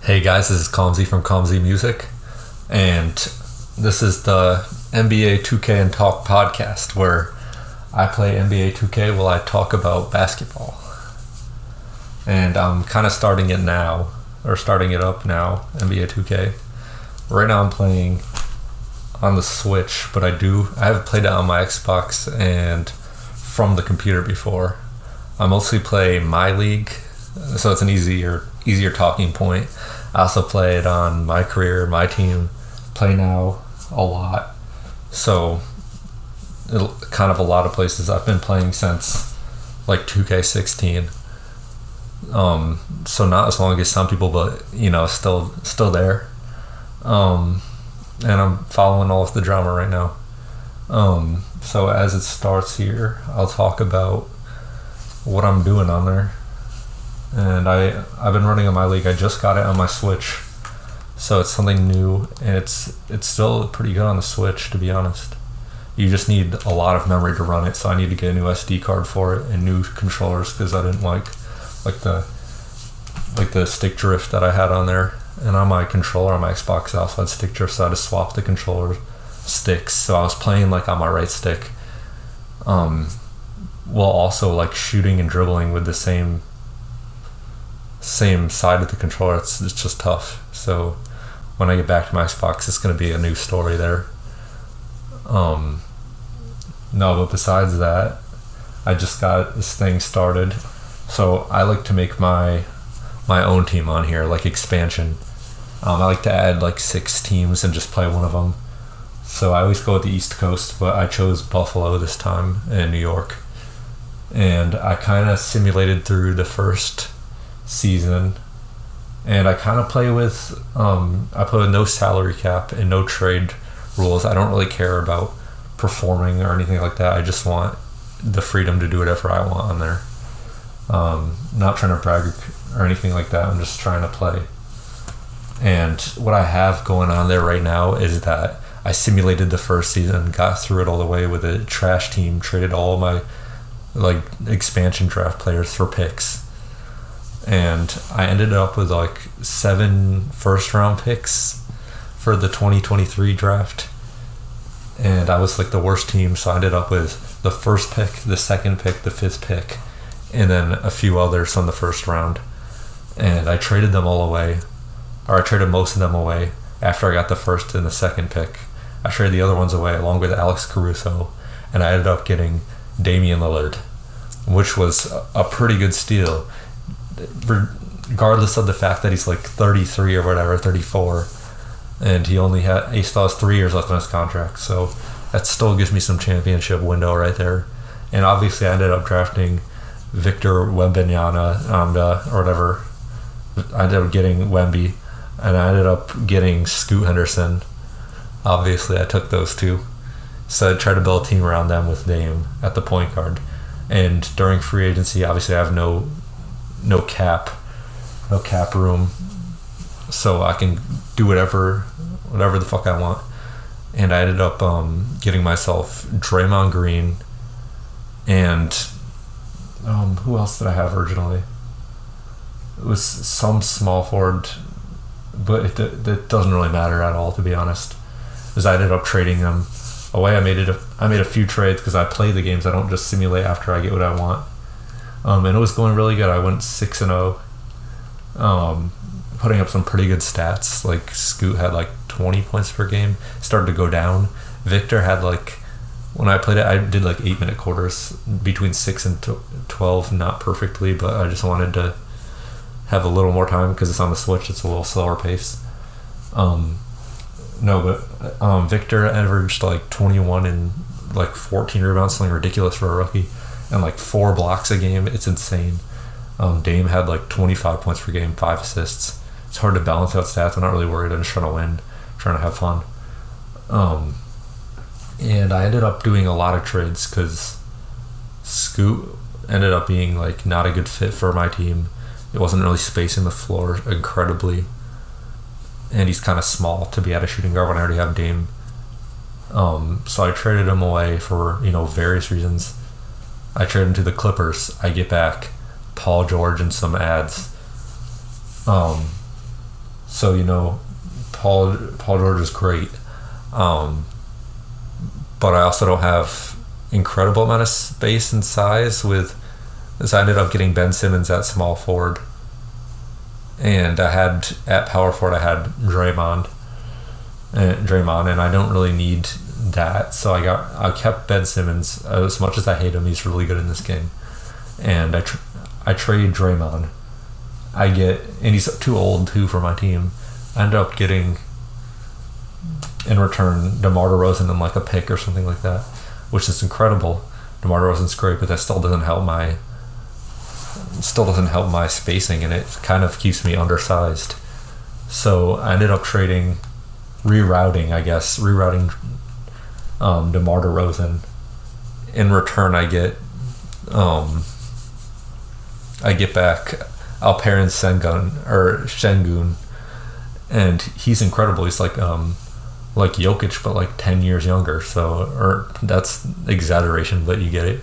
Hey guys, this is Calmzy from Calmzy Music, and this is the NBA 2K and Talk podcast where I play NBA 2K while I talk about basketball. And I'm kind of starting it up now, NBA 2K. Right now I'm playing on the Switch, but I have played it on my Xbox and from the computer before. I mostly play MyLeague, so it's an easier talking point. I also play it on MyCareer, my team, Play Now a lot. So kind of a lot of places. I've been playing since like 2K16. So not as long as some people, but still there. And I'm following all of the drama right now. So as it starts here, I'll talk about what I'm doing on there. And I've been running on MyLeague. I just got it on my Switch, so it's something new, and it's still pretty good on the Switch, to be honest. You just need a lot of memory to run it, so I need to get a new SD card for it and new controllers because I didn't like the stick drift that I had on there. And on my controller on my Xbox, I also had stick drift, so I had to swap the controller sticks. So I was playing like on my right stick, while also like shooting and dribbling with the same side of the controller. It's just tough. So when I get back to my Xbox, it's going to be a new story there. But besides that, I just got this thing started. So I like to make my own team on here, like expansion. I like to add like 6 teams and just play one of them. So I always go with the East Coast, but I chose Buffalo this time and New York. And I kind of simulated through the first season, and I kind of play with no salary cap and no trade rules. I don't really care about performing or anything like that. I just want the freedom to do whatever I want on there. Not trying to brag or anything like that. I'm just trying to play. And what I have going on there right now is that I simulated the first season, got through it all the way with a trash team, traded all of my like expansion draft players for picks. And I ended up with like 7 first round picks for the 2023 draft. And I was like the worst team, so I ended up with the first pick, the second pick, the 5th pick, and then a few others from the first round. And I traded them all away, or I traded most of them away after I got the first and the second pick. I traded the other ones away along with Alex Caruso, and I ended up getting Damian Lillard, which was a pretty good steal, regardless of the fact that he's like 33 or whatever, 34, and he still has 3 years left on his contract, so that still gives me some championship window right there. And obviously I ended up drafting Victor Wembanyama, or whatever. I ended up getting Wemby, and I ended up getting Scoot Henderson. Obviously I took those 2, so I tried to build a team around them with Dame at the point guard. And during free agency, obviously I have no cap room, so I can do whatever the fuck I want. And I ended up getting myself Draymond Green and who else did I have originally? It was some small forward, but it doesn't really matter at all, to be honest, because I ended up trading them away. I made a few trades because I play the games. I don't just simulate after I get what I want. And it was going really good. I went 6-0, putting up some pretty good stats. Like Scoot had like 20 points per game. Started to go down. Victor had like, when I played it, I did like 8-minute quarters between 6 and 12, not perfectly, but I just wanted to have a little more time because it's on the Switch. It's a little slower pace. Victor averaged like 21 and like 14 rebounds, something ridiculous for a rookie, and like 4 blocks a game. It's insane. Dame had like 25 points per game, 5 assists. It's hard to balance out stats. I'm not really worried. I'm just trying to win, trying to have fun. And I ended up doing a lot of trades because Scoot ended up being like not a good fit for my team. It wasn't really spacing the floor incredibly, and he's kind of small to be at a shooting guard when I already have Dame. So I traded him away for various reasons. I trade him to the Clippers. I get back Paul George and some ads. So, Paul George is great. But I also don't have incredible amount of space and size so I ended up getting Ben Simmons at small forward. And at power forward, I had Draymond, and I don't really need that. So I kept Ben Simmons. As much as I hate him, he's really good in this game. And I trade Draymond. And he's too old too for my team. I ended up getting, in return, DeMar DeRozan and like a pick or something like that, which is incredible. DeMar DeRozan's great, but that still doesn't help my spacing, and it kind of keeps me undersized. So I ended up rerouting DeMar DeRozan. In return, I get back Alperen Şengün, and he's incredible. He's like Jokic, but like 10 years younger. Or that's exaggeration, but you get it.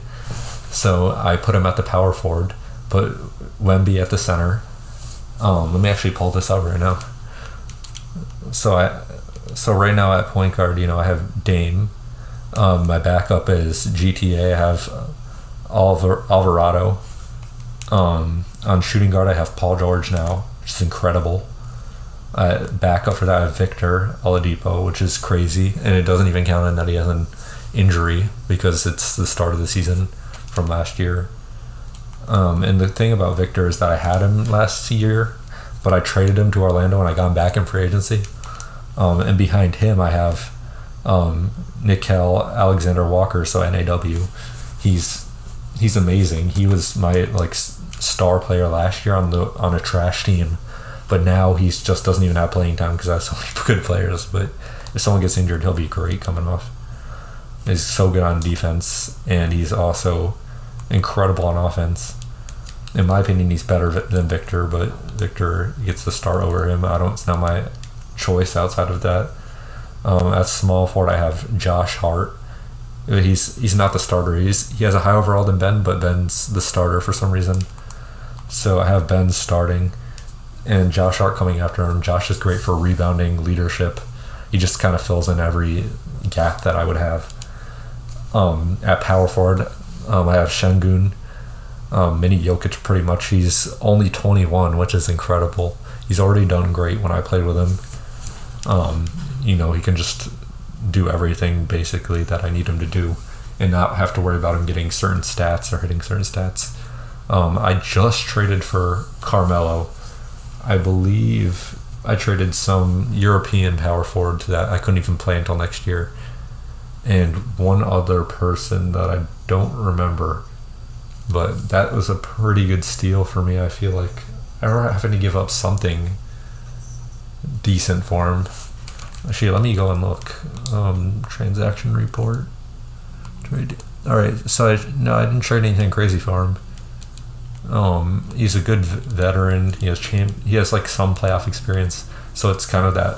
So I put him at the power forward, put Wemby at the center. Let me actually pull this up right now. So right now at point guard, I have Dame. My backup is GTA. I have Alvarado. On shooting guard, I have Paul George now, which is incredible. Backup for that, I have Victor Oladipo, which is crazy, and it doesn't even count in that he has an injury because it's the start of the season from last year. And the thing about Victor is that I had him last year, but I traded him to Orlando and I got him back in free agency. And behind him, I have Nickeil Alexander-Walker, so NAW. He's amazing. He was my star player last year on a trash team, but now he just doesn't even have playing time because I have so many good players. But if someone gets injured, he'll be great coming off. He's so good on defense, and he's also incredible on offense. In my opinion, he's better than Victor, but Victor gets the start over him. It's not my choice outside of that. At small forward, I have Josh Hart. He's not the starter. He has a higher overall than Ben, but Ben's the starter for some reason. So I have Ben starting, and Josh Hart coming after him. Josh is great for rebounding, leadership. He just kind of fills in every gap that I would have. At power forward, I have Şengün, mini Jokic pretty much. He's only 21, which is incredible. He's already done great when I played with him. He can just do everything basically that I need him to do and not have to worry about him getting certain stats or hitting certain stats. I just traded for Carmelo. I believe I traded some European power forward to that. I couldn't even play until next year. And one other person that I don't remember, but that was a pretty good steal for me. I feel like I remember having to give up something decent for him. Actually, let me go and look. Transaction report. Alright, so I didn't trade anything crazy for him. He's a good veteran. He has some playoff experience, so it's kind of that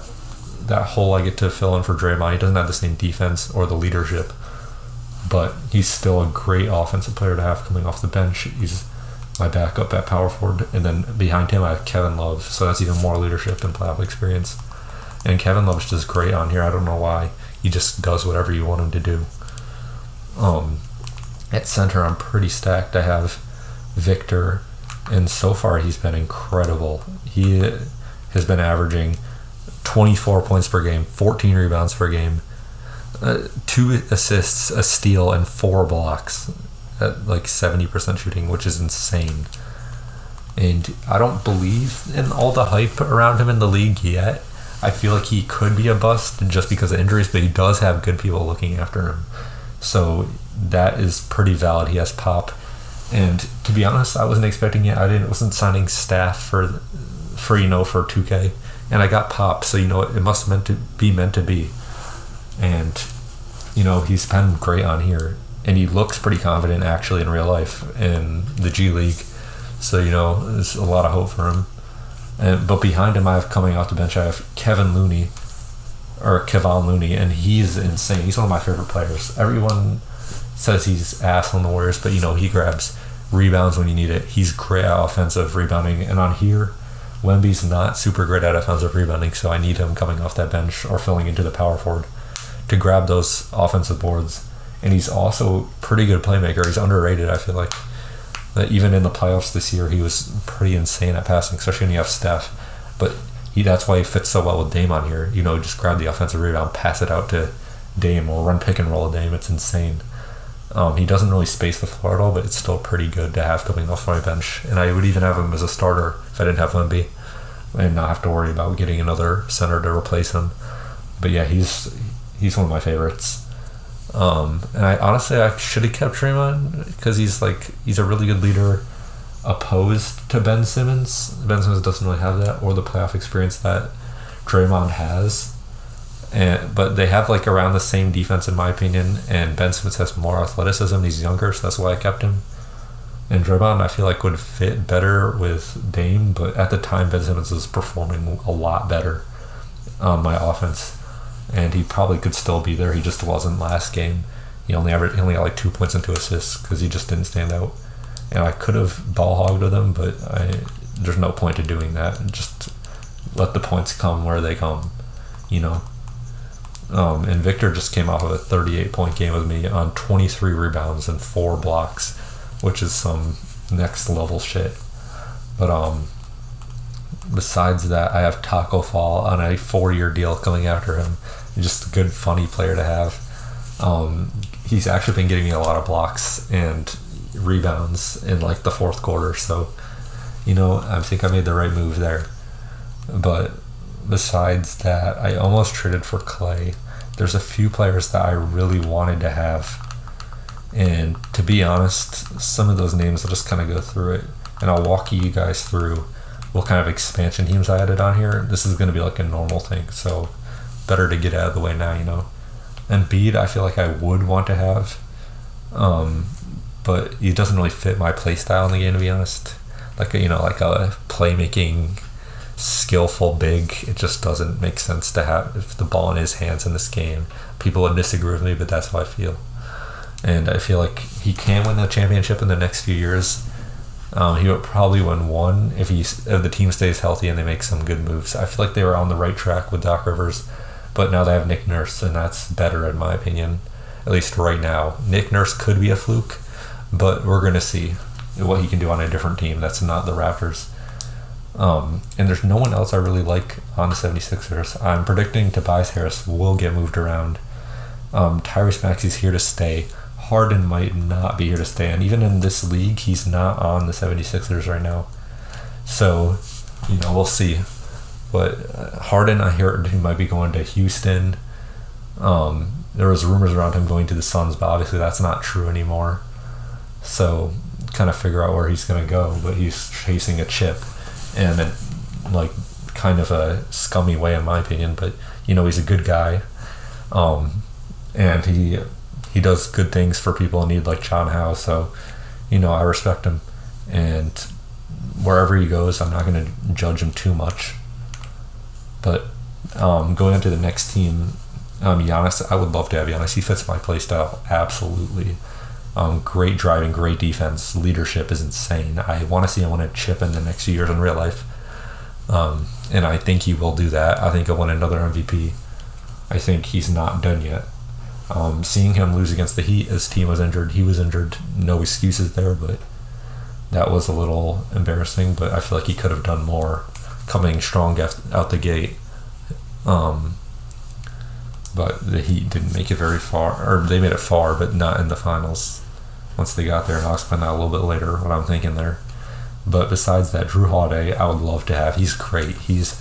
hole I get to fill in for Draymond. He doesn't have the same defense or the leadership, but he's still a great offensive player to have coming off the bench. He's my backup at power forward, and then behind him I have Kevin Love, so that's even more leadership and playoff experience. And Kevin Love's just great on here. I don't know why. He just does whatever you want him to do. At center, I'm pretty stacked. I have Victor, and so far he's been incredible. He has been averaging 24 points per game, 14 rebounds per game, 2 assists, a steal, and 4 blocks at 70% shooting, which is insane. And I don't believe in all the hype around him in the league yet. I feel like he could be a bust just because of injuries, but he does have good people looking after him. So that is pretty valid. He has pop. And to be honest, I wasn't expecting it. I wasn't signing staff for 2K. And I got pop, so it must meant to be. And he's been great on here. And he looks pretty confident actually in real life in the G League. So, there's a lot of hope for him. But behind him, I have coming off the bench, I have Kevon Looney, and he's insane. He's one of my favorite players. Everyone says he's ass on the Warriors, but he grabs rebounds when you need it. He's great at offensive rebounding. And on here, Wemby's not super great at offensive rebounding, so I need him coming off that bench or filling into the power forward to grab those offensive boards. And he's also pretty good playmaker. He's underrated, I feel like. That even in the playoffs this year, he was pretty insane at passing, especially when you have Steph. But that's why he fits so well with Dame on here. Just grab the offensive rebound, pass it out to Dame, or run pick and roll Dame. It's insane. He doesn't really space the floor at all, but it's still pretty good to have coming off my bench. And I would even have him as a starter if I didn't have Wemby, and not have to worry about getting another center to replace him. But yeah, he's one of my favorites. And I should have kept Draymond because he's a really good leader, opposed to Ben Simmons. Ben Simmons doesn't really have that or the playoff experience that Draymond has. But they have around the same defense in my opinion, and Ben Simmons has more athleticism. He's younger, so that's why I kept him. And Draymond, I feel would fit better with Dame, but at the time Ben Simmons was performing a lot better on my offense, and he probably could still be there. He just wasn't last game. He only got 2 points and 2 assists because he just didn't stand out. And I could have ball hogged with him, but there's no point to doing that. Just let the points come where they come, And Victor just came off of a 38-point game with me on 23 rebounds and 4 blocks, which is some next level shit. But besides that, I have Taco Fall on a 4-year deal coming after him. Just a good, funny player to have. He's actually been getting me a lot of blocks and rebounds in the fourth quarter, so I think I made the right move there. But besides that, I almost traded for Clay. There's a few players that I really wanted to have, and to be honest, some of those names, I'll just kind of go through it and I'll walk you guys through what kind of expansion teams I added on here. This is going to be a normal thing, so better to get out of the way now. And Embiid, I feel I would want to have, but he doesn't really fit my play style in the game, to be honest. A playmaking, skillful big, it just doesn't make sense to have if the ball in his hands in this game. People would disagree with me, but that's how I feel. And I feel he can win the championship in the next few years. He would probably win one if the team stays healthy and they make some good moves. I feel they were on the right track with Doc Rivers, but now they have Nick Nurse, and that's better in my opinion, at least right now. Nick Nurse could be a fluke, but we're going to see what he can do on a different team that's not the Raptors. And there's no one else I really like on the 76ers. I'm predicting Tobias Harris will get moved around. Tyrese Maxey's here to stay. Harden might not be here to stay, and even in this league, he's not on the 76ers right now. So, we'll see. But Harden, I heard he might be going to Houston. There was rumors around him going to the Suns, but obviously that's not true anymore. So, kind of figure out where he's going to go, but he's chasing a chip, and in kind of a scummy way in my opinion. But he's a good guy, and he does good things for people in need like John Howe. So, I respect him, and wherever he goes, I'm not going to judge him too much. But going into the next team, Giannis, I would love to have Giannis. He fits my play style absolutely. Great driving, great defense, leadership is insane. I want to see him win a chip in the next few years in real life, and I think he will do that. I think he'll win another MVP. I think he's not done yet. Seeing him lose against the Heat, his team was injured, he was injured, no excuses there, but that was a little embarrassing. But I feel he could have done more coming strong out the gate. But the Heat didn't make it very far, or they made it far, but not in the finals once they got there, and I'll explain that a little bit later, what I'm thinking there. But besides that, Drew Holiday, I would love to have. He's great. He's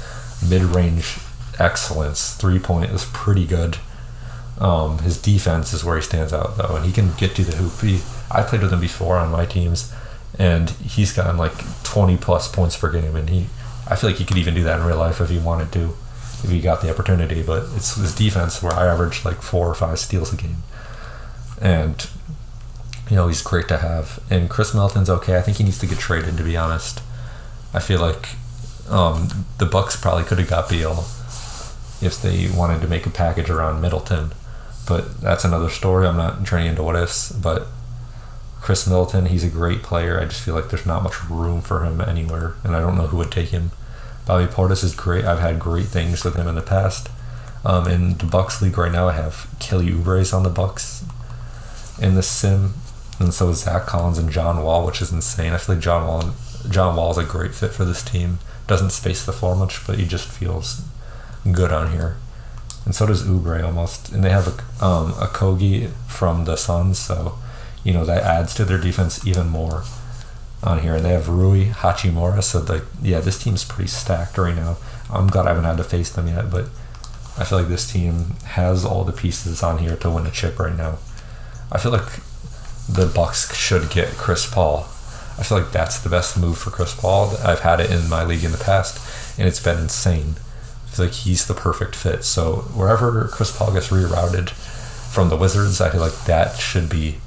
mid-range excellence. 3-point is pretty good. His defense is where he stands out, though, and he can get to the hoop. I played with him before on my teams, and he's gotten 20-plus points per game, and I feel he could even do that in real life if he wanted to, if he got the opportunity. But it's his defense where I average 4 or 5 steals a game, and he's great to have. And Chris Middleton's okay. I think he needs to get traded, to be honest. I feel the Bucks probably could have got Beal if they wanted to make a package around Middleton, but that's another story. I'm not turning into what ifs. But Chris Middleton, he's a great player. I just feel there's not much room for him anywhere, and I don't know who would take him. Bobby Portis is great. I've had great things with him in the past. In the Bucks league right now, I have Kelly Oubre's on the Bucks in the sim, and so is Zach Collins and John Wall, which is insane. I feel like John Wall is a great fit for this team. Doesn't space the floor much, but he just feels good on here. And so does Oubre almost. And they have a Kogi from the Suns, so that adds to their defense even more on here. And they have Rui Hachimura, so this team's pretty stacked right now. I'm glad I haven't had to face them yet, but I feel like this team has all the pieces on here to win a chip right now. I feel like the Bucks should get Chris Paul. I feel like that's the best move for Chris Paul. I've had it in my league in the past, and it's been insane. I feel like he's the perfect fit. So wherever Chris Paul gets rerouted from the Wizards, I feel like that should be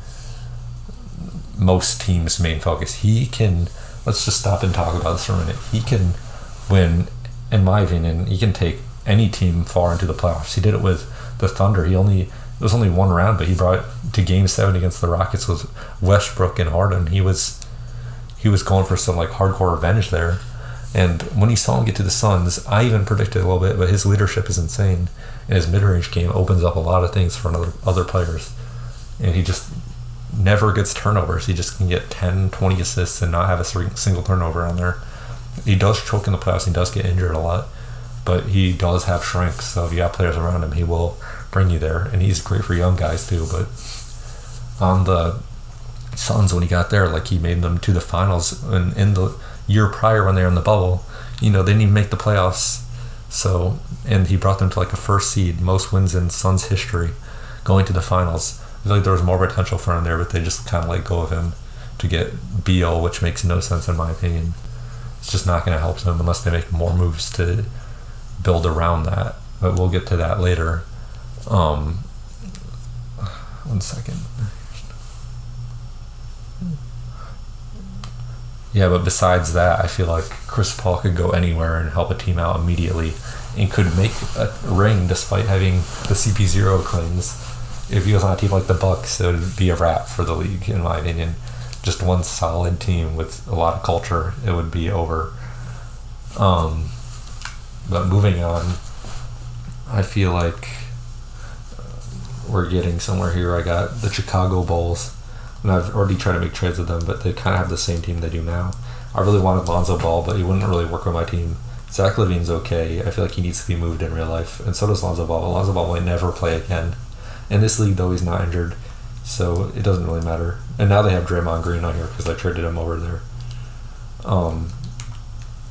most teams' main focus. He can, let's just stop and talk about this for a minute. He can win, in my opinion, he can take any team far into the playoffs. He did it with the Thunder. It was only one round, but he brought it to Game 7 against the Rockets with Westbrook and Harden. He was going for some hardcore revenge there. And when you saw him get to the Suns, I even predicted a little bit, but his leadership is insane. And his mid-range game opens up a lot of things for other players. And he just never gets turnovers. He just can get 10, 20 assists and not have a single turnover on there. He does choke in the playoffs. He does get injured a lot. But he does have strength, so if you have players around him, he will bring you there. And he's great for young guys too. But on the Suns, when he got there, he made them to the finals. And in the year prior, when they were in the bubble, they didn't even make the playoffs. So, and he brought them to a first seed, most wins in Suns history, going to the finals. I feel like there was more potential for him there, but they just kind of let go of him to get Beal, which makes no sense in my opinion. It's just not going to help them unless they make more moves to build around that, but we'll get to that later. 1 second. Yeah, but besides that, I feel like Chris Paul could go anywhere and help a team out immediately and could make a ring despite having the CP0 claims. If he was on a team like the Bucks, it would be a wrap for the league, in my opinion. Just one solid team with a lot of culture, it would be over. But moving on, I feel like we're getting somewhere here. I got the Chicago Bulls, and I've already tried to make trades with them, but they kind of have the same team they do now. I really wanted Lonzo Ball, but he wouldn't really work with my team. Zach LaVine's okay. I feel like he needs to be moved in real life, and so does Lonzo Ball. But Lonzo Ball might never play again. In this league, though, he's not injured, so it doesn't really matter. And now they have Draymond Green on here because I traded him over there.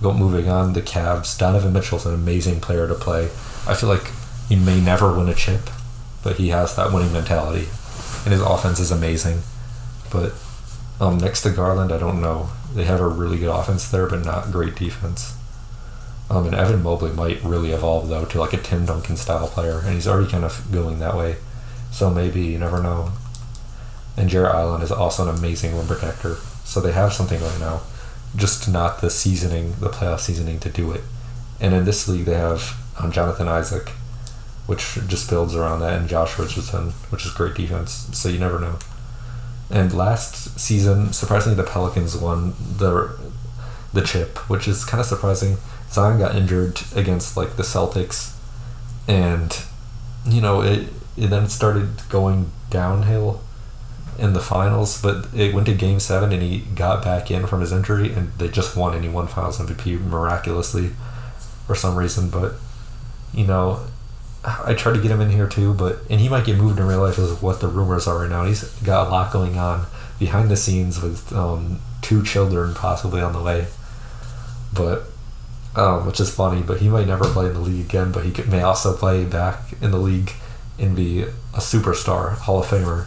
Moving on, the Cavs. Donovan Mitchell's an amazing player to play. I feel like he may never win a chip, but he has that winning mentality, and his offense is amazing. But next to Garland, I don't know. They have a really good offense there, but not great defense. And Evan Mobley might really evolve, though, to a Tim Duncan style player, and he's already kind of going that way. So maybe, you never know. And Jarrett Allen is also an amazing rim protector. So they have something right now. Just not the playoff seasoning to do it. And in this league, they have Jonathan Isaac, which just builds around that, and Josh Richardson, which is great defense. So you never know. And last season, surprisingly, the Pelicans won the chip, which is kind of surprising. Zion got injured against the Celtics, and it then started going downhill in the finals, but it went to Game 7 and he got back in from his injury, and they just won, and he won Finals MVP miraculously for some reason. But I tried to get him in here too, and he might get moved in real life, is what the rumors are right now. He's got a lot going on behind the scenes with 2 children possibly on the way, but which is funny. But he might never play in the league again, but he may also play back in the league and be a superstar, Hall of Famer.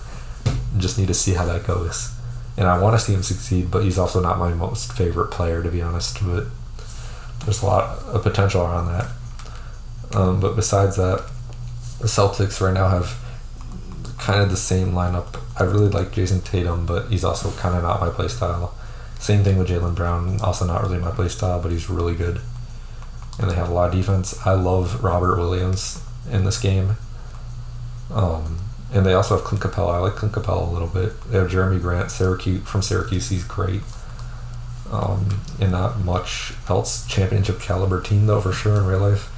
Just need to see how that goes. And I want to see him succeed, but he's also not my most favorite player, to be honest. But there's a lot of potential around that. But besides that, the Celtics right now have kind of the same lineup. I really like Jason Tatum, but he's also kind of not my play style. Same thing with Jaylen Brown, also not really my play style, but he's really good. And they have a lot of defense. I love Robert Williams in this game. And they also have Clint Capella. I like Clint Capella a little bit. They have Jeremy Grant from Syracuse. He's great. and not much else championship caliber team though for sure in real life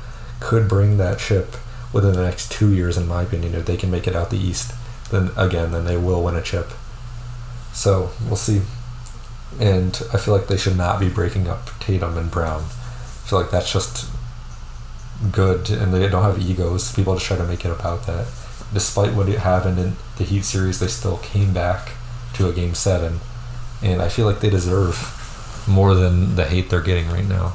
could bring that chip within the next 2 years in my opinion. If they can make it out the East, then they will win a chip. So we'll see. And I feel like they should not be breaking up Tatum and Brown. I feel like that's just good, and they don't have egos. People just try to make it about that. Despite what it happened in the Heat series, they still came back to a Game 7, and I feel like they deserve more than the hate they're getting right now.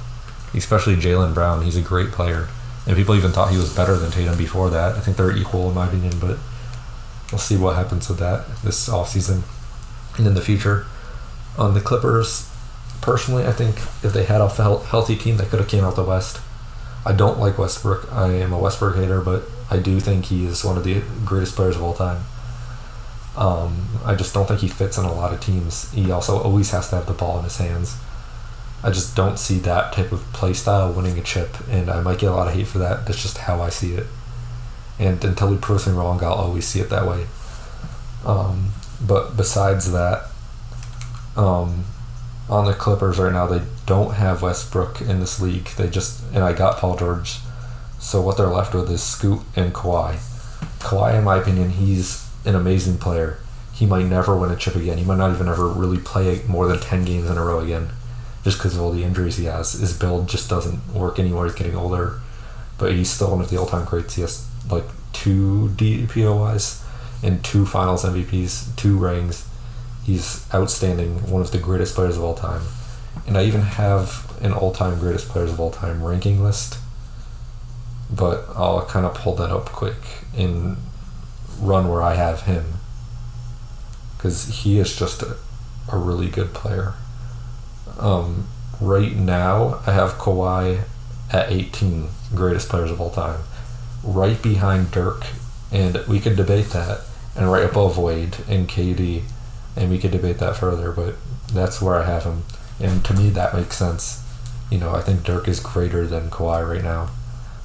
Especially Jaylen Brown. He's a great player, and people even thought he was better than Tatum before that. I think they're equal in my opinion, but we'll see what happens with that this offseason and in the future. On the Clippers, personally, I think if they had a healthy team, they could have came out the West. I don't like Westbrook. I am a Westbrook hater, but I do think he is one of the greatest players of all time. I just don't think he fits in a lot of teams. He also always has to have the ball in his hands. I just don't see that type of play style winning a chip, and I might get a lot of hate for that. That's just how I see it. And until he proves me wrong, I'll always see it that way. But besides that, on the Clippers right now, they don't have Westbrook in this league. And I got Paul George. So what they're left with is Scoot and Kawhi. Kawhi, in my opinion, he's an amazing player. He might never win a chip again. He might not even ever really play more than 10 games in a row again, just because of all the injuries he has. His build just doesn't work anymore. He's getting older. But he's still one of the all-time greats. He has like 2 DPOYs and 2 Finals MVPs, 2 rings. He's outstanding, one of the greatest players of all time. And I even have an all-time greatest players of all time ranking list, but I'll kind of pull that up quick and run where I have him, because he is just a really good player. Right now, I have Kawhi at 18 greatest players of all time, right behind Dirk, and we could debate that, and right above Wade and KD. And we could debate that further, but that's where I have him. And to me, that makes sense. I think Dirk is greater than Kawhi right now,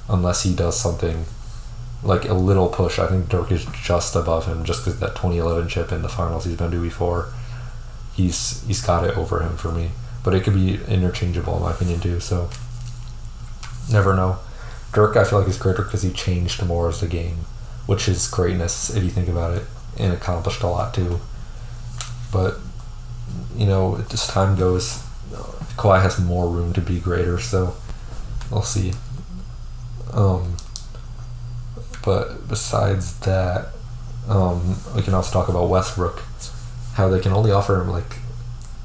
unless he does something like a little push. I think Dirk is just above him, just because that 2011 chip in the finals he's been to before. He's got it over him for me. But it could be interchangeable in my opinion too, so never know. Dirk, I feel like, is greater because he changed more as the game, which is greatness if you think about it, and accomplished a lot too. But, as time goes, Kawhi has more room to be greater, so we'll see. But besides that, we can also talk about Westbrook, how they can only offer him like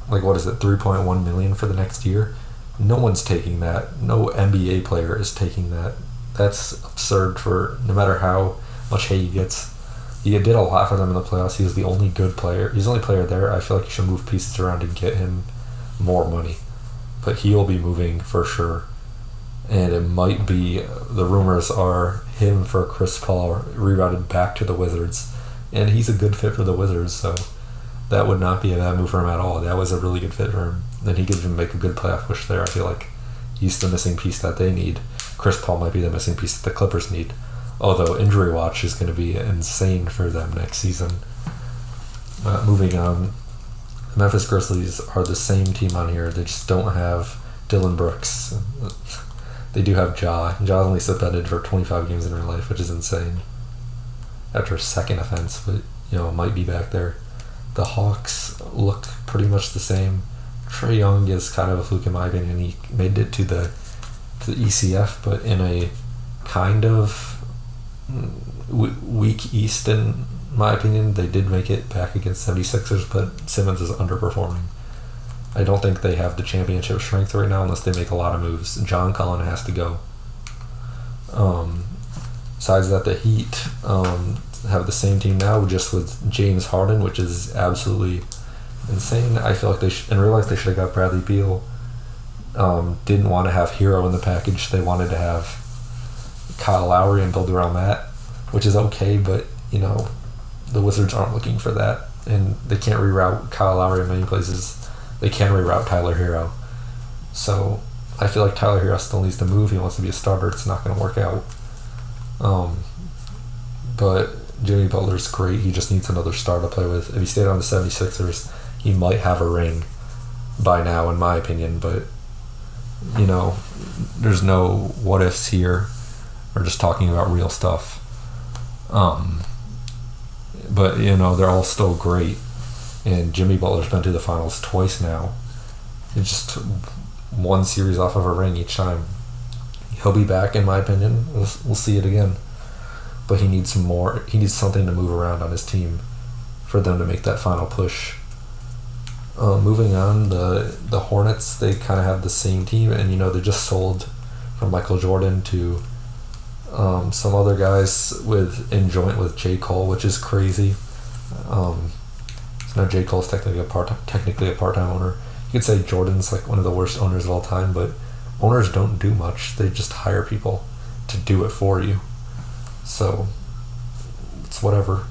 what is it, $3.1 million for the next year? No one's taking that. No NBA player is taking that. That's absurd for no matter how much hate he gets. He did a lot for them in the playoffs. He was the only good player. He's the only player there. I feel like you should move pieces around and get him more money. But he will be moving for sure. And it might be, the rumors are him for Chris Paul rerouted back to the Wizards. And he's a good fit for the Wizards, so that would not be a bad move for him at all. That was a really good fit for him. Then he could even make a good playoff push there. I feel like he's the missing piece that they need. Chris Paul might be the missing piece that the Clippers need. Although injury watch is going to be insane for them next season. Moving on, the Memphis Grizzlies are the same team on here. They just don't have Dylan Brooks. They do have Ja. Ja only suspended for 25 games in real life, which is insane. After a second offense, but might be back there. The Hawks look pretty much the same. Trae Young is kind of a fluke in my opinion. He made it to the ECF, but in a kind of weak East, in my opinion. They did make it back against 76ers, but Simmons is underperforming. I don't think they have the championship strength right now unless they make a lot of moves. John Collin has to go. Besides that, the Heat have the same team now, just with James Harden, which is absolutely insane. I feel like in real life they should have got Bradley Beal. Didn't want to have Hero in the package. They wanted to have Kyle Lowry and build around that, which is okay, but the Wizards aren't looking for that, and they can't reroute Kyle Lowry in many places. They can reroute Tyler Hero, so I feel like Tyler Hero still needs to move. He wants to be a starter. It's not going to work out. But Jimmy Butler's great. He just needs another star to play with. If he stayed on the 76ers, he might have a ring, by now, in my opinion. But there's no what ifs here. We're just talking about real stuff. But they're all still great, and Jimmy Butler's been to the finals twice now. It's just one series off of a ring each time. He'll be back, in my opinion. We'll see it again. But he needs some more. He needs something to move around on his team for them to make that final push. Moving on, the Hornets, they kind of have the same team, and they just sold from Michael Jordan to some other guys in joint with J. Cole, which is crazy. So now J. Cole's technically a part-time owner. You could say Jordan's like one of the worst owners of all time, but owners don't do much. They just hire people to do it for you. So it's whatever.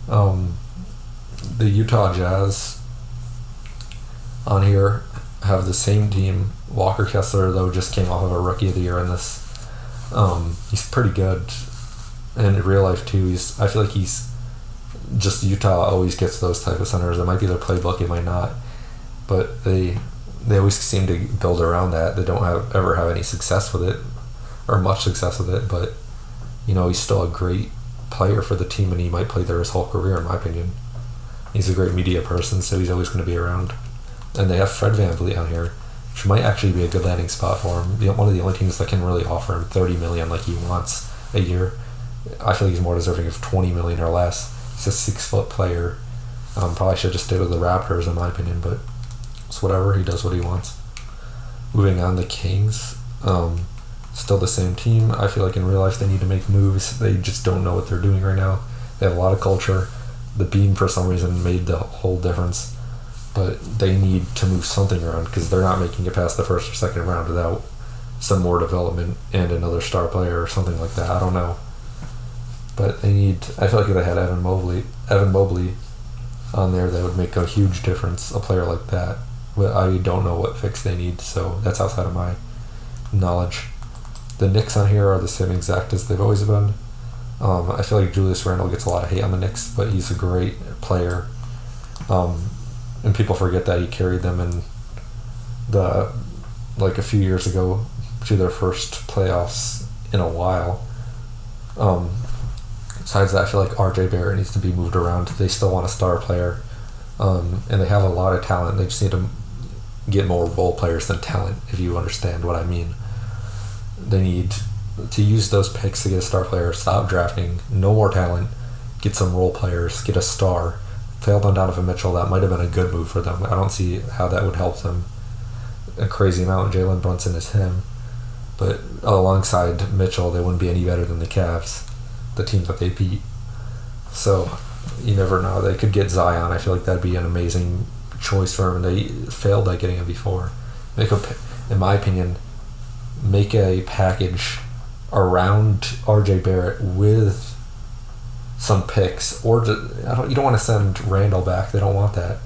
The Utah Jazz on here have the same team. Walker Kessler, though, just came off of a Rookie of the Year in this. He's pretty good, and in real life too. I feel like he's just Utah always gets those type of centers. It might be their playbook, it might not, but they always seem to build around that. They don't ever have any success with it, or much success with it. But he's still a great player for the team, and he might play there his whole career, in my opinion. He's a great media person, so he's always going to be around. And they have Fred VanVleet on here, which might actually be a good landing spot for him. One of the only teams that can really offer him $30 million like he wants a year. I feel like he's more deserving of $20 million or less. He's a 6-foot player. Probably should just stay with the Raptors, in my opinion, but it's whatever. He does what he wants. Moving on, the Kings. Still the same team. I feel like in real life they need to make moves. They just don't know what they're doing right now. They have a lot of culture. The Beam, for some reason, made the whole difference. But they need to move something around because they're not making it past the first or second round without some more development and another star player or something like that. I don't know. But they need... I feel like if they had Evan Mobley on there, that would make a huge difference, a player like that. But I don't know what fix they need, so that's outside of my knowledge. The Knicks on here are the same exact as they've always been. I feel like Julius Randle gets a lot of hate on the Knicks, but he's a great player. And people forget that he carried them in a few years ago to their first playoffs in a while. Besides that, I feel like RJ Barrett needs to be moved around. They still want a star player, and they have a lot of talent. They just need to get more role players than talent, if you understand what I mean. They need to use those picks to get a star player, stop drafting, no more talent, get some role players, get a star. Failed on Donovan Mitchell, that might have been a good move for them. I don't see how that would help them a crazy amount. Jalen Brunson is him, but alongside Mitchell, they wouldn't be any better than the Cavs, the team that they beat. So you never know. They could get Zion. I feel like that'd be an amazing choice for him. They failed at getting him before. In my opinion, make a package around RJ Barrett with some picks, or you don't want to send Randall back. They don't want that.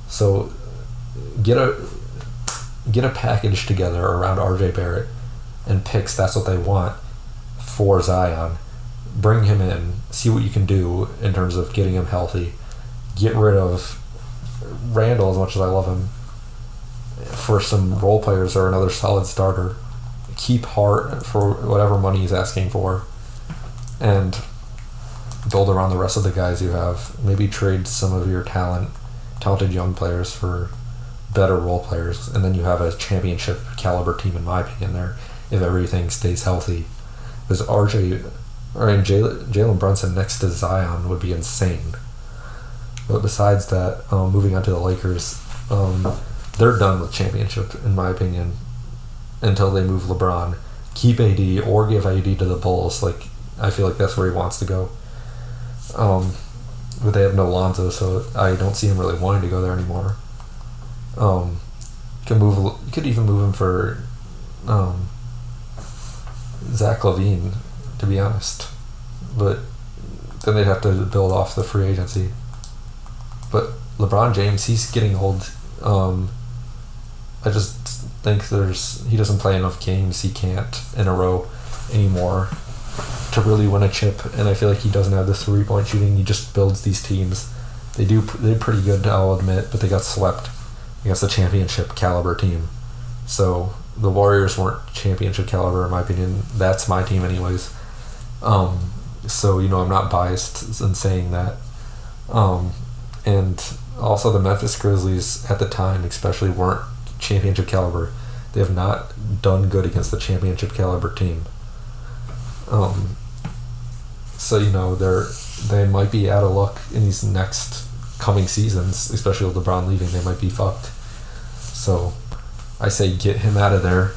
So get a package together around RJ Barrett and picks. That's what they want for Zion. Bring him in. See what you can do in terms of getting him healthy. Get rid of Randall, as much as I love him, for some role players or another solid starter. Keep Hart for whatever money he's asking for, and build around the rest of the guys you have. Maybe trade some of your talented young players for better role players, and then you have a championship caliber team, in my opinion, there, if everything stays healthy. Because Jalen Brunson next to Zion would be insane. But besides that, moving on to the Lakers, they're done with championship, in my opinion, until they move LeBron. Keep AD or give AD to the Bulls. I feel like that's where he wants to go. But they have no Lonzo, so I don't see him really wanting to go there anymore. You could even move him for Zach LaVine, to be honest. But then they'd have to build off the free agency. But LeBron James, he's getting old. I just think he doesn't play enough games. He can't in a row anymore to really win a chip, and I feel like he doesn't have the 3-point shooting. He just builds these teams. They're pretty good, I'll admit, but they got swept against a championship caliber team. So the Warriors weren't championship caliber in my opinion. That's my team anyways. So I'm not biased in saying that. And also the Memphis Grizzlies at the time especially weren't championship caliber. They have not done good against the championship caliber team. So they might be out of luck in these next coming seasons, especially with LeBron leaving. They might be fucked. So I say get him out of there.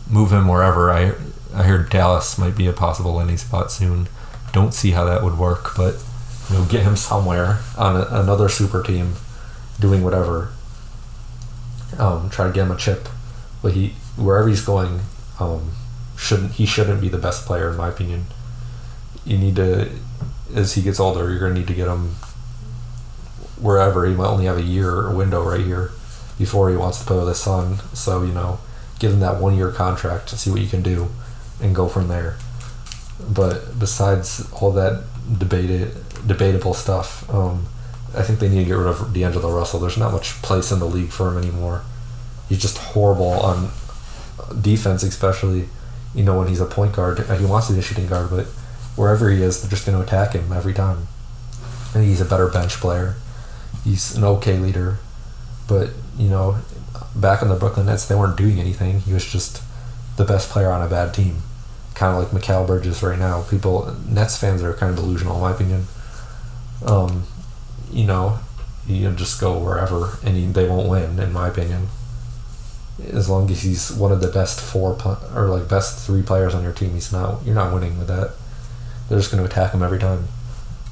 Move him wherever. I heard Dallas might be a possible landing spot soon. Don't see how that would work, but get him somewhere on another super team, doing whatever. Try to get him a chip, but wherever he's going, shouldn't be the best player in my opinion. You need to, as he gets older, you're gonna need to get him wherever. He might only have a year window right here before he wants to play with his son. So give him that 1 year contract to see what you can do, and go from there. But besides all that debatable stuff, I think they need to get rid of D'Angelo Russell. There's not much place in the league for him anymore. He's just horrible on defense, especially when he's a point guard. He wants to be a shooting guard, but wherever he is, they're just going to attack him every time. I think he's a better bench player. He's an okay leader, but back on the Brooklyn Nets, they weren't doing anything. He was just the best player on a bad team, kind of like Mikal Bridges right now. Nets fans are kind of delusional in my opinion. You just go wherever and they won't win, in my opinion. As long as he's one of the best best 3 players on your team, you're not winning with that. They're just going to attack him every time.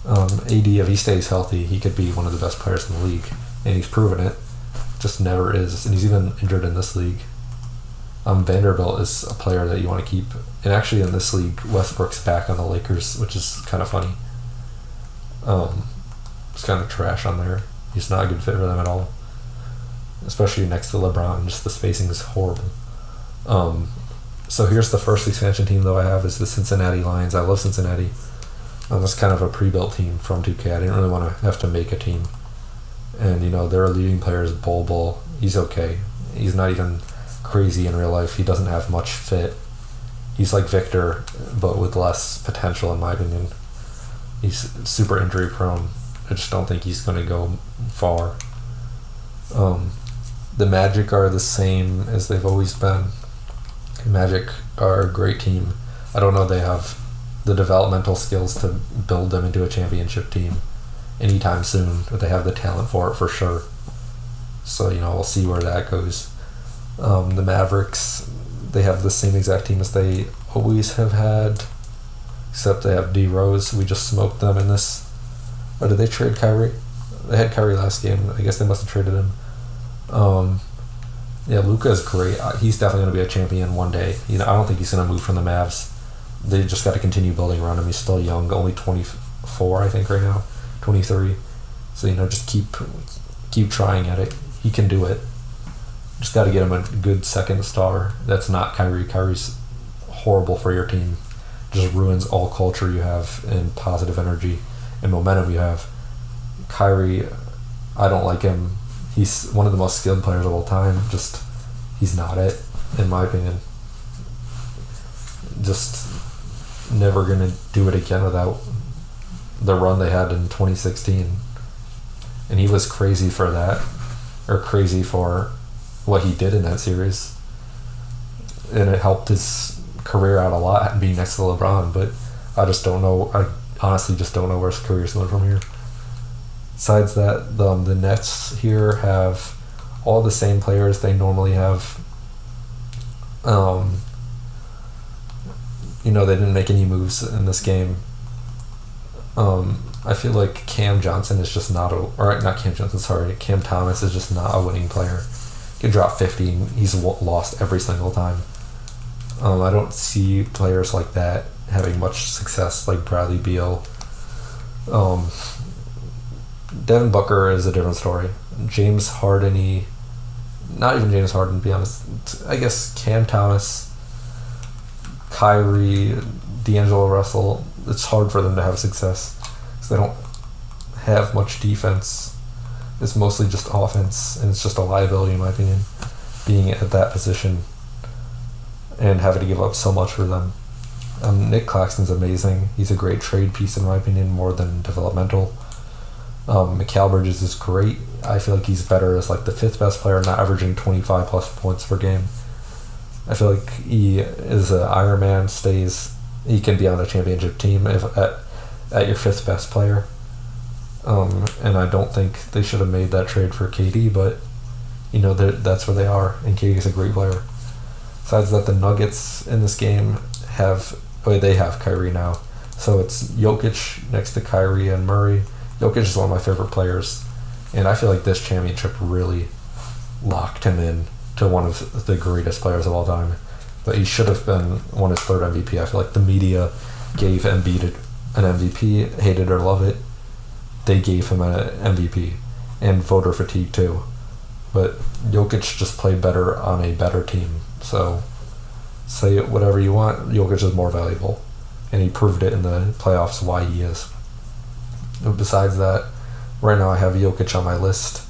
AD, if he stays healthy, he could be one of the best players in the league, and he's proven it. Just never is, and he's even injured in this league. Vanderbilt is a player that you want to keep, and actually in this league, Westbrook's back on the Lakers, which is kind of funny. It's kind of trash on there. He's not a good fit for them at all, especially next to LeBron. Just the spacing is horrible. So here's the first expansion team though I have is the Cincinnati Lions. I love Cincinnati. It's kind of a pre-built team from 2K. I didn't really want to have to make a team. And their leading player is Bol. He's okay. He's not even crazy in real life. He doesn't have much fit. He's like Victor, but with less potential in my opinion. He's super injury prone. I just don't think he's going to go far. The Magic are the same as they've always been. Magic are a great team. I don't know they have the developmental skills to build them into a championship team anytime soon, but they have the talent for it for sure. So we'll see where that goes. The Mavericks, they have the same exact team as they always have had, except they have D Rose. We just smoked them in this. Or did they trade Kyrie? They had Kyrie last game. I guess they must have traded him. Luka is great. He's definitely going to be a champion one day. I don't think he's going to move from the Mavs. They just got to continue building around him. He's still young, only 24, I think, right now, 23. So just keep trying at it. He can do it. Just got to get him a good second star. That's not Kyrie. Kyrie's horrible for your team. Just ruins all culture you have and positive energy and momentum you have. Kyrie, I don't like him. He's one of the most skilled players of all time. Just, he's not it, in my opinion. Just never going to do it again without the run they had in 2016. And he was crazy for that, or crazy for what he did in that series. And it helped his career out a lot, being next to LeBron, but I just don't know. I honestly just don't know where his career is going from here. Besides that, the Nets here have all the same players they normally have. They didn't make any moves in this game. I feel like Cam Thomas is just not a winning player. He can drop 50 and he's lost every single time. I don't see players like that having much success like Bradley Beal. Devin Booker is a different story. James Harden, not even James Harden, to be honest. I guess Cam Thomas, Kyrie, D'Angelo Russell, it's hard for them to have success because they don't have much defense. It's mostly just offense, and it's just a liability in my opinion, being at that position and having to give up so much for them. Nick Claxton's amazing. He's a great trade piece in my opinion, more than developmental. Mikal Bridges is great. I feel like he's better as like the 5th best player, not averaging 25 plus points per game. I feel like he is an Iron Man, he can be on a championship team if at your 5th best player. And I don't think they should have made that trade for KD, but that's where they are, and KD is a great player. Besides that, the Nuggets in this game have Kyrie now. So it's Jokic next to Kyrie and Murray. Jokic is one of my favorite players, and I feel like this championship really locked him in to one of the greatest players of all time. But he should have won his 3rd MVP. I feel like the media gave Embiid an MVP, hate it or love it. They gave him an MVP, and voter fatigue too. But Jokic just played better on a better team. So say whatever you want, Jokic is more valuable, and he proved it in the playoffs why he is. Besides that, right now I have Jokic on my list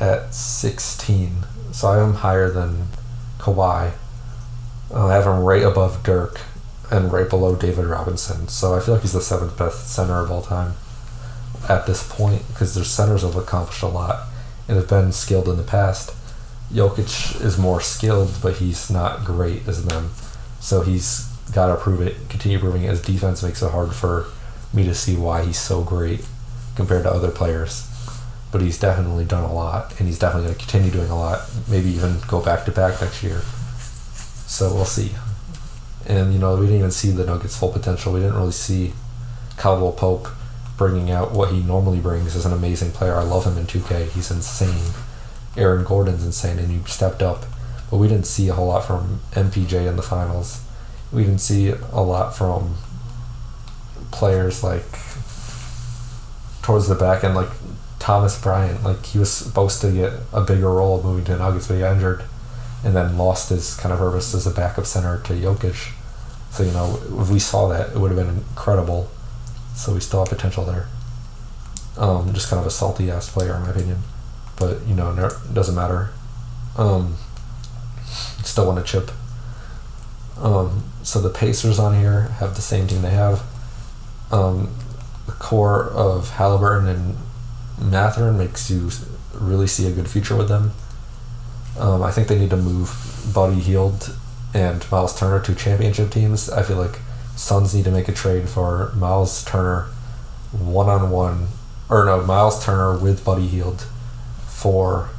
at 16. So I have him higher than Kawhi. I have him right above Dirk and right below David Robinson. So I feel like he's the 7th best center of all time at this point, because their centers have accomplished a lot and have been skilled in the past. Jokic is more skilled, but he's not great as them. So he's got to prove it, continue proving it. His defense makes it hard for me to see why he's so great compared to other players. But he's definitely done a lot, and he's definitely going to continue doing a lot, maybe even go back-to-back next year. So we'll see. And, we didn't even see the Nuggets' full potential. We didn't really see Caldwell Pope bringing out what he normally brings as an amazing player. I love him in 2K. He's insane. Aaron Gordon's insane, and he stepped up. But we didn't see a whole lot from MPJ in the finals. We didn't see a lot from players like towards the back end, like Thomas Bryant. Like, he was supposed to get a bigger role moving to the Nuggets, but he got injured and then lost his kind of purpose as a backup center to Jokic. So, if we saw that, it would have been incredible. So we still have potential there. Just kind of a salty ass player in my opinion, but it doesn't matter. Still want a chip. So the Pacers on here have the same team they have. The core of Halliburton and Mathurin makes you really see a good future with them. I think they need to move Buddy Hield and Miles Turner to championship teams. I feel like Suns need to make a trade for Miles Turner Miles Turner with Buddy Hield for,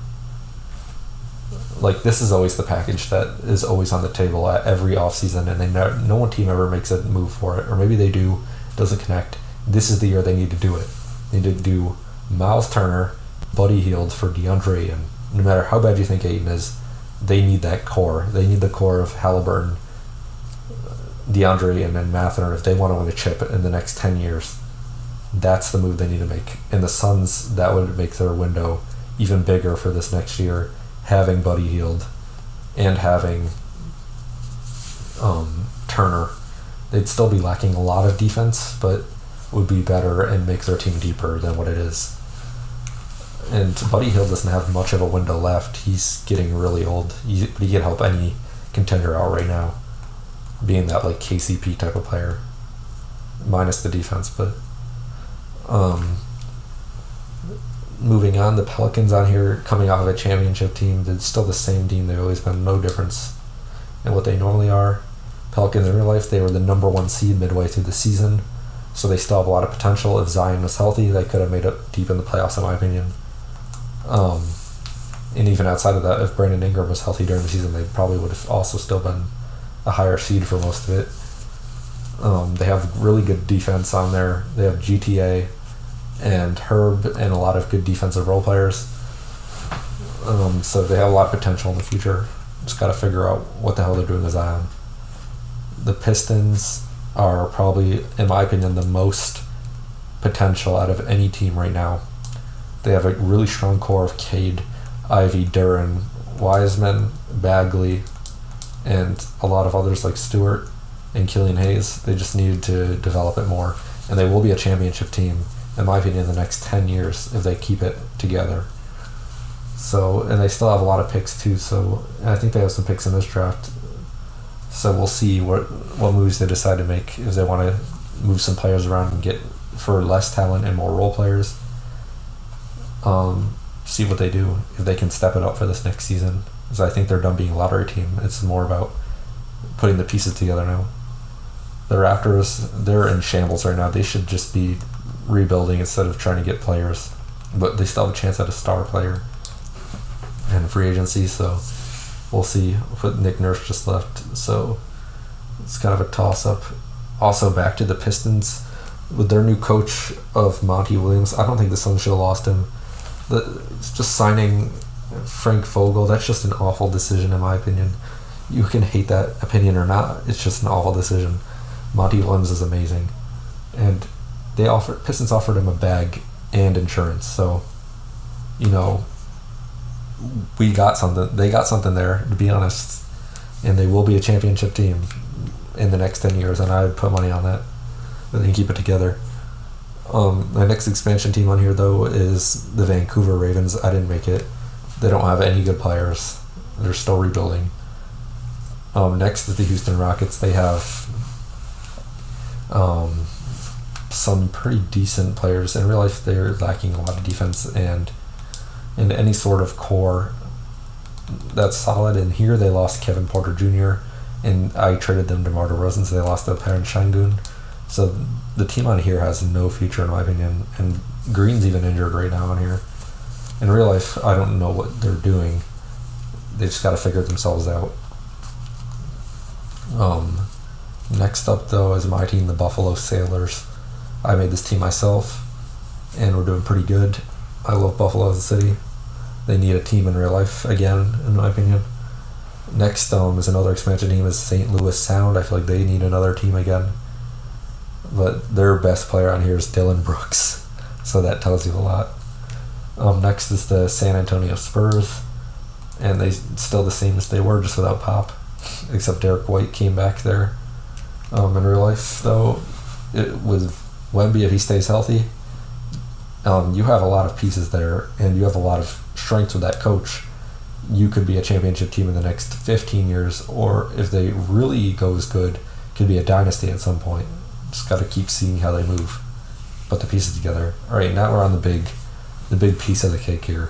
like, this is always the package that is always on the table at every offseason, and no one team ever makes a move for it, or maybe they do, doesn't connect. This is the year they need to do it. They need to do Miles Turner, Buddy Hield for DeAndre, and no matter how bad you think Ayton is, they need that core. They need the core of Halliburton, DeAndre, and then Mathurin if they want to win a chip in the next 10 years. That's the move they need to make. And the Suns, that would make their window even bigger for this next year, having Buddy Hield and having Turner. They'd still be lacking a lot of defense, but would be better and make their team deeper than what it is. And Buddy Hield doesn't have much of a window left. He's getting really old. But he can help any contender out right now, being that like KCP type of player, minus the defense. But moving on, the Pelicans on here, coming off of a championship team, they're still the same team they've always been. No difference in what they normally are. Pelicans in real life, they were the number 1 seed midway through the season, so they still have a lot of potential. If Zion was healthy, they could have made it deep in the playoffs, in my opinion. And even outside of that, if Brandon Ingram was healthy during the season, they probably would have also still been a higher seed for most of it. They have really good defense on there. They have GTA and Herb and a lot of good defensive role players. So they have a lot of potential in the future. Just got to figure out what the hell they're doing with Zion. The Pistons are probably, in my opinion, the most potential out of any team right now. They have a really strong core of Cade, Ivy, Duren, Wiseman, Bagley, and a lot of others like Stewart and Killian Hayes. They just needed to develop it more, and they will be a championship team in my opinion, in the next 10 years if they keep it together. So, and they still have a lot of picks too, so I think they have some picks in this draft. So we'll see what moves they decide to make, if they want to move some players around and get for less talent and more role players. See what they do, if they can step it up for this next season. Because I think they're done being a lottery team. It's more about putting the pieces together now. The Raptors, they're in shambles right now. They should just be rebuilding instead of trying to get players. But they still have a chance at a star player and free agency, so we'll see. But Nick Nurse just left, so it's kind of a toss-up. Also, back to the Pistons with their new coach of Monty Williams. I don't think the Suns should have lost him. Just signing Frank Vogel, that's just an awful decision in my opinion. You can hate that opinion or not, it's just an awful decision. Monty Williams is amazing, and Pistons offered him a bag and insurance, so we got something. They got something there, to be honest, and they will be a championship team in the next 10 years, and I'd put money on that. They can keep it together. My next expansion team on here, though, is the Vancouver Ravens. I didn't make it. They don't have any good players. They're still rebuilding. Next is the Houston Rockets. They have some pretty decent players. In real life, they're lacking a lot of defense and any sort of core that's solid. And here they lost Kevin Porter Jr., and I traded them to DeMar DeRozan, so they lost to Perrin Şengün. So the team on here has no future, in my opinion, and Green's even injured right now on here. In real life, I don't know what they're doing. They just got to figure themselves out. Next up, though, is my team, the Buffalo Sailors. I made this team myself, and we're doing pretty good. I love Buffalo as a city. They need a team in real life again, in my opinion. Next is another expansion team, is St. Louis Sound. I feel like they need another team again. But their best player on here is Dylan Brooks, so that tells you a lot. Next is the San Antonio Spurs, and they still the same as they were, just without Pop, except Derek White came back there. In real life, though, with Wemby, if he stays healthy, you have a lot of pieces there, and you have a lot of strengths with that coach. You could be a championship team in the next 15 years, or if they really goes good, could be a dynasty at some point. Just got to keep seeing how they move, put the pieces together. All right, now we're on the big piece of the cake here.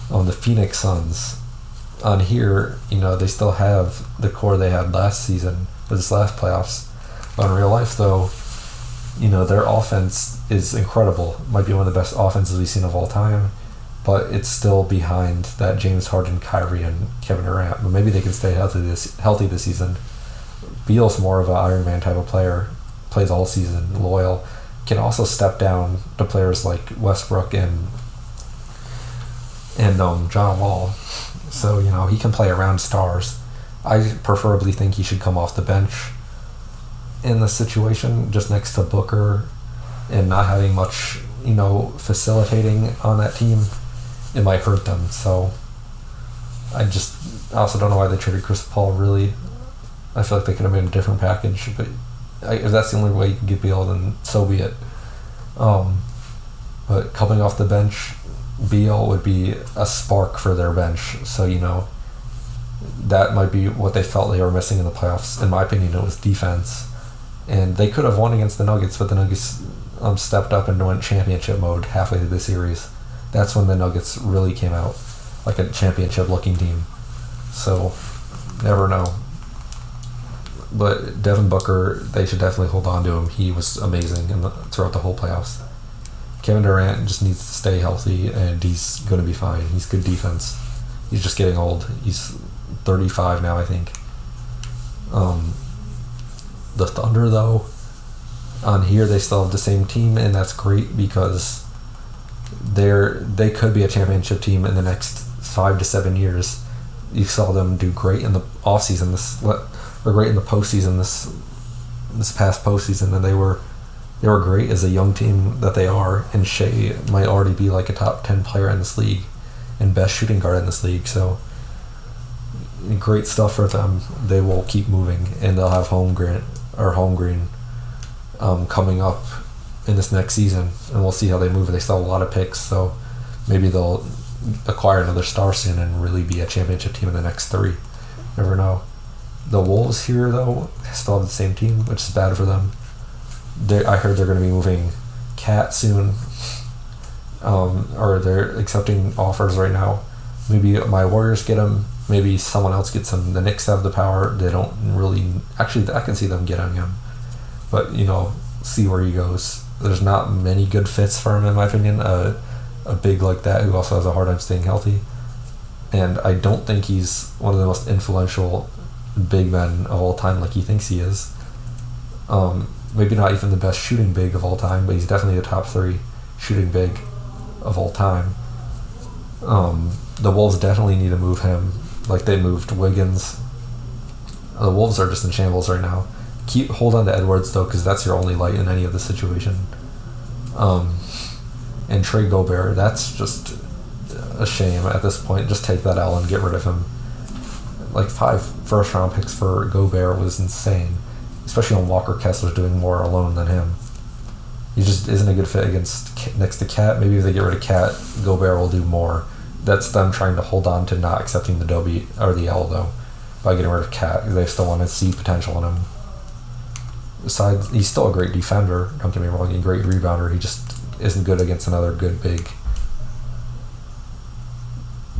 On the Phoenix Suns, on here, they still have the core they had last season, for this last playoffs. But in real life, though, their offense is incredible. It might be one of the best offenses we've seen of all time, but it's still behind that James Harden, Kyrie, and Kevin Durant. But maybe they can stay healthy this season. Beal's more of an Iron Man type of player, plays all season, loyal, can also step down to players like Westbrook and John Wall. So, he can play around stars. I preferably think he should come off the bench in this situation, just next to Booker, and not having much, facilitating on that team. It might hurt them. So I also don't know why they traded Chris Paul, really. I feel like they could have made a different package, but if that's the only way you can get Beal, then so be it. But coming off the bench, Beal would be a spark for their bench. So, that might be what they felt they were missing in the playoffs. In my opinion, it was defense. And they could have won against the Nuggets, but the Nuggets stepped up and went championship mode halfway through the series. That's when the Nuggets really came out like a championship-looking team. So, never know. But Devin Booker, they should definitely hold on to him. He was amazing throughout the whole playoffs. Kevin Durant just needs to stay healthy, and he's going to be fine. He's good defense. He's just getting old. He's 35 now, I think. The Thunder, though, on here they still have the same team, and that's great because they could be a championship team in the next 5 to 7 years. You saw them do great in the offseason. Or great in the postseason this past postseason, and they were great as a young team that they are. And Shea might already be like a top 10 player in this league and best shooting guard in this league. So great stuff for them. They will keep moving, and they'll have Holmgren coming up in this next season, and we'll see how they move. They still have a lot of picks, so maybe they'll acquire another star soon and really be a championship team in the next 3. Never know. The Wolves here, though, still have the same team, which is bad for them. I heard they're going to be moving Cat soon, or they're accepting offers right now. Maybe my Warriors get him. Maybe someone else gets him. The Knicks have the power. They don't really... Actually, I can see them getting him. But, see where he goes. There's not many good fits for him, in my opinion. A big like that who also has a hard time staying healthy. And I don't think he's one of the most influential big men of all time like he thinks he is. Maybe not even the best shooting big of all time, but he's definitely a top 3 shooting big of all time. The Wolves definitely need to move him like they moved Wiggins. The Wolves are just in shambles right now. Hold on to Edwards, though, because that's your only light in any of the situation. And Trey Gobert, that's just a shame at this point. Just take that L and get rid of him. Like 5 first-round picks for Gobert was insane, especially when Walker Kessler's doing more alone than him. He just isn't a good fit next to Cat. Maybe if they get rid of Cat, Gobert will do more. That's them trying to hold on to not accepting the W or the L, though, by getting rid of Cat. They still want to see potential in him. Besides, he's still a great defender, don't get me wrong, a great rebounder. He just isn't good against another good big.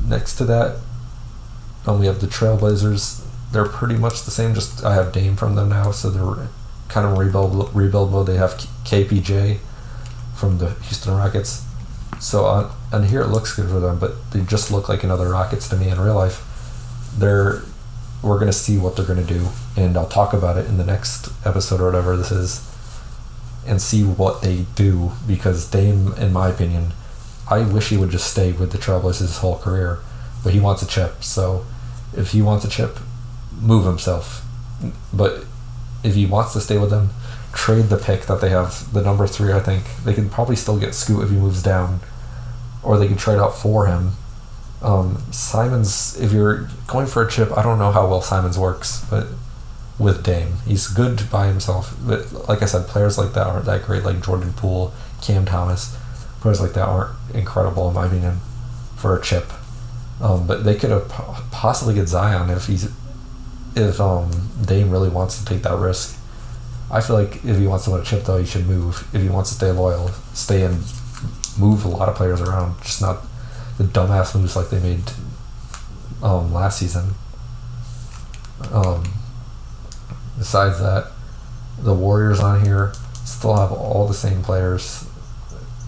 Next to that, we have the Trailblazers. They're pretty much the same, just I have Dame from them now, so they're kind of rebuild mode. They have KPJ from the Houston Rockets. So on here it looks good for them, but they just look like another Rockets to me in real life. We're going to see what they're going to do, and I'll talk about it in the next episode or whatever this is, and see what they do, because Dame, in my opinion, I wish he would just stay with the Trailblazers his whole career, but he wants a chip, so if he wants a chip, move himself. But if he wants to stay with them, trade the pick that they have, the number 3, I think. They could probably still get Scoot if he moves down, or they could trade out for him. Simons, if you're going for a chip, I don't know how well Simons works, but with Dame, he's good by himself. But like I said, players like that aren't that great, like Jordan Poole, Cam Thomas. Players like that aren't incredible, in my opinion, for a chip. But they could have possibly get Zion if Dame really wants to take that risk. I feel like if he wants to win a chip, though, he should move. If he wants to stay loyal, stay and move a lot of players around, just not the dumbass moves like they made last season. Besides that, the Warriors on here still have all the same players.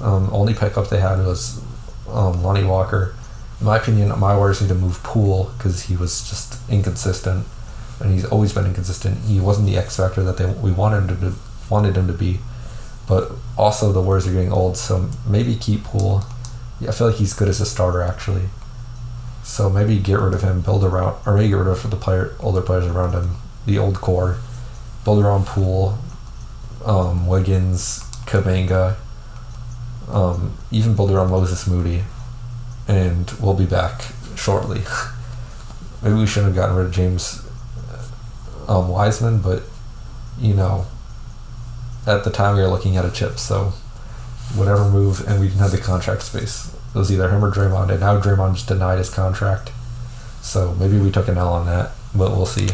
Only pickup they had was Lonnie Walker. In my opinion, my Warriors need to move Poole because he was just inconsistent, and he's always been inconsistent. He wasn't the X factor that we wanted him to be. But also the Warriors are getting old, so maybe keep Poole. Yeah, I feel like he's good as a starter, actually. So maybe get rid of him, build around, or maybe get rid of the older players around him, the old core. Build around Poole, Wiggins, Kuminga, even build around Moses Moody, and we'll be back shortly. Maybe we shouldn't have gotten rid of James Wiseman, but at the time we were looking at a chip, so whatever move, and we didn't have the contract space. It was either him or Draymond, and now Draymond just denied his contract, so maybe we took an L on that, but we'll see.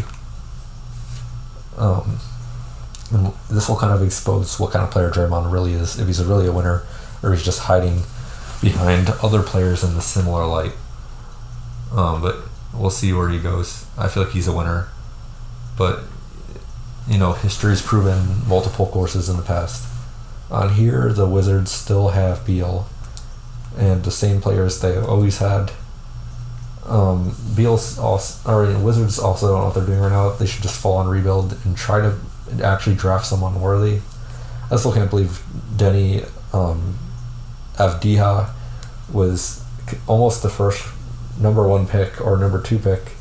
And this will kind of expose what kind of player Draymond really is, if he's really a winner, or he's just hiding behind other players in the similar light. But we'll see where he goes. I feel like he's a winner, but history's proven multiple courses in the past. On here, the Wizards still have Beal, and the same players they always had. Beal's also, or Wizards also don't know what they're doing right now. They should just fall and rebuild and try to actually draft someone worthy. I still can't believe Denny Avdija was almost the first number 1 pick or number 2 pick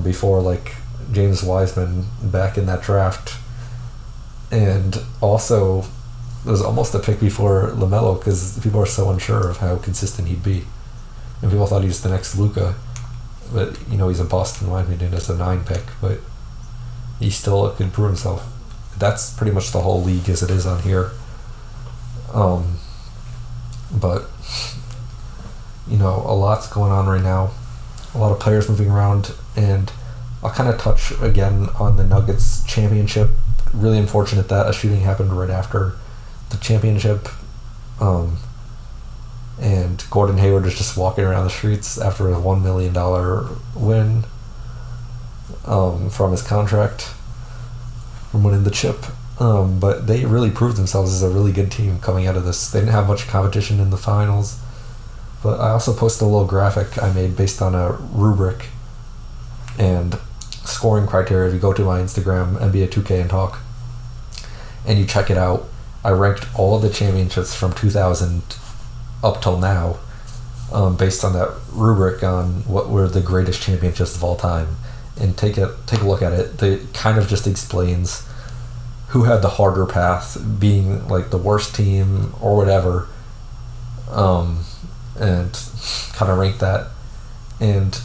before like James Wiseman back in that draft, and also it was almost a pick before LaMelo because people are so unsure of how consistent he'd be, and people thought he was the next Luka, but he's a bust in my opinion as a 9 pick, but he still could prove himself. That's pretty much the whole league as it is on here. But a lot's going on right now. A lot of players moving around, and I'll kind of touch again on the Nuggets championship. Really unfortunate that a shooting happened right after the championship. And Gordon Hayward is just walking around the streets after a $1 million win from his contract, from winning the chip. But they really proved themselves as a really good team coming out of this. They didn't have much competition in the finals. But I also posted a little graphic I made based on a rubric and scoring criteria. If you go to my Instagram, NBA 2K and Talk, and you check it out, I ranked all of the championships from 2000 up till now, based on that rubric on what were the greatest championships of all time. And take a look at it. It kind of just explains who had the harder path, being like the worst team or whatever, and kind of rank that. And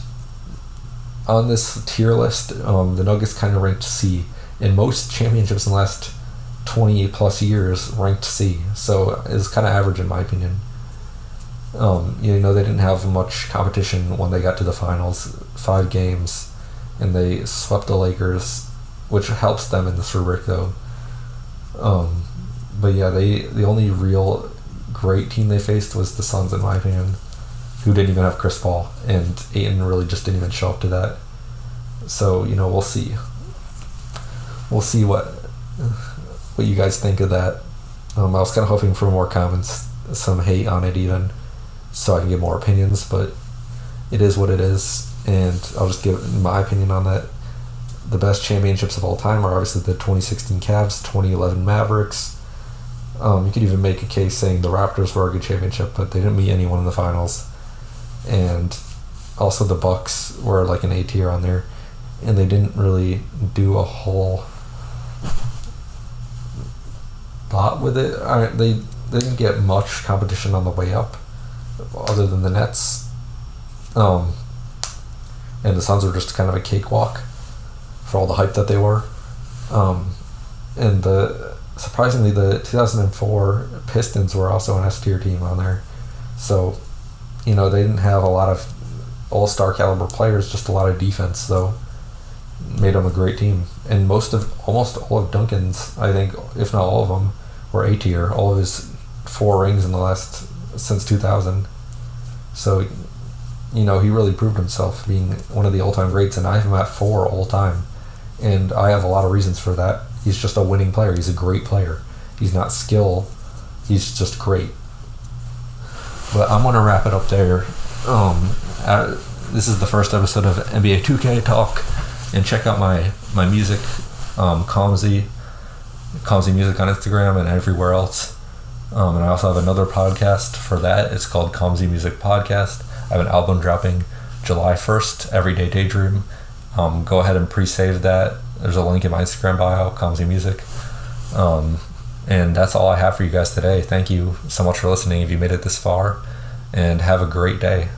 on this tier list, the Nuggets kind of ranked C. In most championships in the last 20 plus years, ranked C. So it's kind of average in my opinion. They didn't have much competition when they got to the finals, 5 games, and they swept the Lakers, which helps them in this rubric though. But yeah, the only real great team they faced was the Suns, in my opinion, who didn't even have Chris Paul, and Ayton really just didn't even show up to that. So we'll see. We'll see what you guys think of that. I was kind of hoping for more comments, some hate on it even, so I can get more opinions, but it is what it is, and I'll just give my opinion on that. The best championships of all time are obviously the 2016 Cavs, 2011 Mavericks. You could even make a case saying the Raptors were a good championship, but they didn't meet anyone in the finals. And also the Bucks were like an A tier on there, and they didn't really do a whole lot with it. They didn't get much competition on the way up, other than the Nets. And the Suns were just kind of a cakewalk for all the hype that they were. And surprisingly, the 2004 Pistons were also an S-tier team on there. So, they didn't have a lot of all-star caliber players, just a lot of defense, though. Made them a great team. And almost all of Duncan's, I think, if not all of them, were A-tier. All of his 4 rings since 2000. So, he really proved himself being one of the all-time greats, and I have him at 4 all-time. And I have a lot of reasons for that. He's just a winning player. He's a great player. He's not skill. He's just great. But I'm going to wrap it up there. This is the first episode of NBA 2K Talk. And check out my music, Calmzy Music on Instagram and everywhere else. And I also have another podcast for that. It's called Calmzy Music Podcast. I have an album dropping July 1st, Everyday Daydream. Go ahead and pre-save that. There's a link in my Instagram bio, Calmzy Music. And that's all I have for you guys today. Thank you so much for listening if you made it this far, and have a great day.